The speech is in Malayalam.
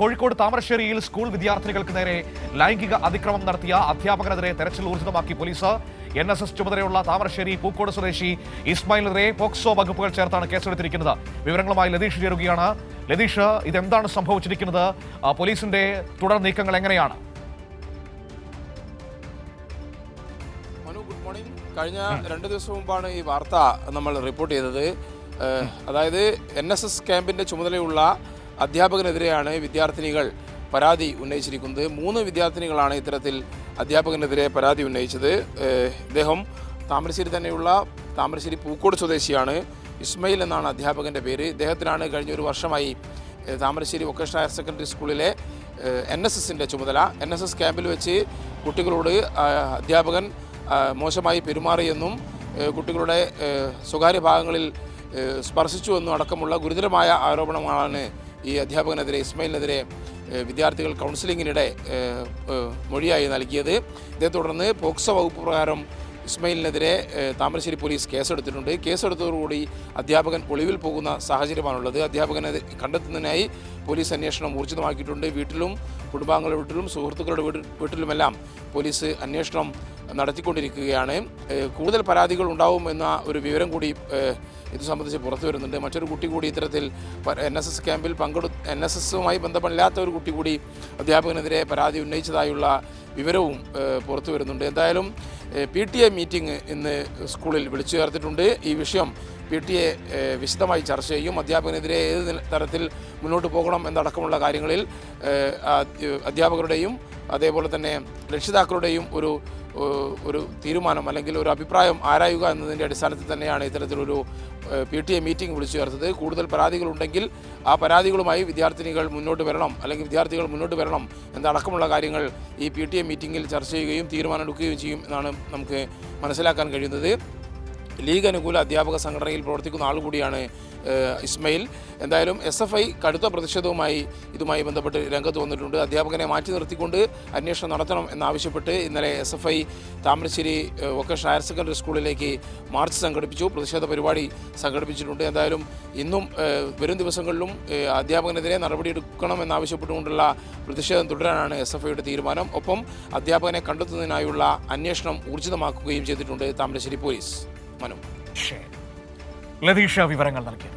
കോഴിക്കോട് താമരശ്ശേരിയിൽ സ്കൂൾ വിദ്യാർത്ഥികൾക്ക് നേരെ ലൈംഗിക അതിക്രമം നടത്തിയ അധ്യാപകനെതിരെ തെരച്ചിൽ ഊർജിതമാക്കി പോലീസ്. NSS ചുമതലയുള്ള താമരശ്ശേരി പൂക്കോട് സ്വദേശി ഇസ്മായിലിനെതിരെ പോക്സോ വകുപ്പുകൾ ചേർത്താണ് കേസെടുത്തിരിക്കുന്നത്. വിവരങ്ങളുമായി ലതീഷ് ചേരുകയാണ്. ലതീഷ്, ഇതെന്താണ് സംഭവിച്ചിരിക്കുന്നത്? പോലീസിന്റെ തുടർ നീക്കങ്ങൾ എങ്ങനെയാണ്? Good morning. കഴിഞ്ഞ 2 ദിവസം മുമ്പാണ് ഈ വാർത്ത നമ്മൾ റിപ്പോർട്ട് ചെയ്തത്. അതായത് NSS ക്യാമ്പിന്റെ ചുമതലയുള്ള അധ്യാപകനെതിരെയാണ് വിദ്യാർത്ഥിനികൾ പരാതി ഉന്നയിച്ചിരിക്കുന്നത്. 3 വിദ്യാർത്ഥിനികളാണ് ഇത്തരത്തിൽ അധ്യാപകനെതിരെ പരാതി ഉന്നയിച്ചത്. ഇദ്ദേഹം താമരശ്ശേരി തന്നെയുള്ള താമരശ്ശേരി പൂക്കോട് സ്വദേശിയാണ്. ഇസ്മയിൽ എന്നാണ് അധ്യാപകൻ്റെ പേര്. ഇദ്ദേഹത്തിനാണ് കഴിഞ്ഞ 1 വർഷമായി താമരശ്ശേരി വൊക്കേഷണൽ ഹയർ സെക്കൻഡറി സ്കൂളിലെ NSSന്റെ ചുമതല. NSS ക്യാമ്പിൽ വെച്ച് കുട്ടികളോട് അധ്യാപകൻ മോശമായി പെരുമാറിയെന്നും കുട്ടികളുടെ സ്വകാര്യ ഭാഗങ്ങളിൽ സ്പർശിച്ചുവെന്നും അടക്കമുള്ള ഗുരുതരമായ ആരോപണങ്ങളാണ് ഈ അധ്യാപകനെതിരെ ഇസ്മയിലിനെതിരെ വിദ്യാർത്ഥികൾ കൗൺസിലിങ്ങിനിടെ മൊഴിയായി നൽകിയത്. ഇതേ തുടർന്ന് പോക്സോ വകുപ്പ് പ്രകാരം ഇസ്മയിലിനെതിരെ താമരശ്ശേരി പോലീസ് കേസെടുത്തിട്ടുണ്ട്. കേസെടുത്തതോടുകൂടി അധ്യാപകൻ ഒളിവിൽ പോകുന്ന സാഹചര്യമാണുള്ളത്. അധ്യാപകനെ കണ്ടെത്തുന്നതിനായി പോലീസ് അന്വേഷണം ഊർജിതമാക്കിയിട്ടുണ്ട്. വീട്ടിലും കുടുംബാംഗങ്ങളുടെ വീട്ടിലും സുഹൃത്തുക്കളുടെ വീട്ടിലുമെല്ലാം പോലീസ് അന്വേഷണം നടത്തിക്കൊണ്ടിരിക്കുകയാണ്. കൂടുതൽ പരാതികൾ ഉണ്ടാവുമെന്ന ഒരു വിവരം കൂടി ഇത് സംബന്ധിച്ച് പുറത്തു വരുന്നുണ്ട്. മറ്റൊരു കുട്ടി കൂടി ഇത്തരത്തിൽ NSS ക്യാമ്പിൽ NSSുമായി ബന്ധമില്ലാത്ത ഒരു കുട്ടി കൂടി അധ്യാപകനെതിരെ പരാതി ഉന്നയിച്ചതായുള്ള വിവരവും പുറത്തു വരുന്നുണ്ട്. എന്തായാലും PTA മീറ്റിംഗ് ഇന്ന് സ്കൂളിൽ വിളിച്ചു ചേർത്തിട്ടുണ്ട്. ഈ വിഷയം PTA വിശദമായി ചർച്ച ചെയ്യും. അധ്യാപകനെതിരെ ഏത് തരത്തിൽ മുന്നോട്ട് പോകണം എന്നടക്കമുള്ള കാര്യങ്ങളിൽ അധ്യാപകരുടെയും അതേപോലെ തന്നെ രക്ഷിതാക്കളുടെയും ഒരു തീരുമാനം അല്ലെങ്കിൽ ഒരു അഭിപ്രായം ആരായുക എന്നതിൻ്റെ അടിസ്ഥാനത്തിൽ തന്നെയാണ് ഇത്തരത്തിലൊരു PTA മീറ്റിംഗ് വിളിച്ചു ചേർത്തത്. കൂടുതൽ പരാതികളുണ്ടെങ്കിൽ ആ പരാതികളുമായി വിദ്യാർത്ഥിനികൾ മുന്നോട്ട് വരണം അല്ലെങ്കിൽ വിദ്യാർത്ഥികൾ മുന്നോട്ട് വരണം എന്നടക്കമുള്ള കാര്യങ്ങൾ ഈ PTA മീറ്റിംഗിൽ ചർച്ച ചെയ്യുകയും തീരുമാനമെടുക്കുകയും ചെയ്യും എന്നാണ് നമുക്ക് മനസ്സിലാക്കാൻ കഴിയുന്നത്. ലീഗ് അനുകൂല അധ്യാപക സംഘടനയിൽ പ്രവർത്തിക്കുന്ന ആളുകൂടിയാണ് ഇസ്മയിൽ. എന്തായാലും SFI കടുത്ത പ്രതിഷേധവുമായി ഇതുമായി ബന്ധപ്പെട്ട് രംഗത്ത് വന്നിട്ടുണ്ട്. അധ്യാപകനെ മാറ്റി നിർത്തിക്കൊണ്ട് അന്വേഷണം നടത്തണം എന്നാവശ്യപ്പെട്ട് ഇന്നലെ SFI Thamarassery vocational higher secondary സ്കൂളിലേക്ക് മാർച്ച് സംഘടിപ്പിച്ചു. പ്രതിഷേധ പരിപാടി സംഘടിപ്പിച്ചിട്ടുണ്ട്. എന്തായാലും ഇന്നും വരും ദിവസങ്ങളിലും അധ്യാപകനെതിരെ നടപടിയെടുക്കണം എന്നാവശ്യപ്പെട്ടുകൊണ്ടുള്ള പ്രതിഷേധം തുടരാനാണ് SFIയുടെ തീരുമാനം. ഒപ്പം അധ്യാപകനെ കണ്ടെത്തുന്നതിനായുള്ള അന്വേഷണം ഊർജിതമാക്കുകയും ചെയ്തിട്ടുണ്ട് താമരശ്ശേരി പോലീസ്. മനു, ലതീഷ വിവരങ്ങൾ നൽകിയത്.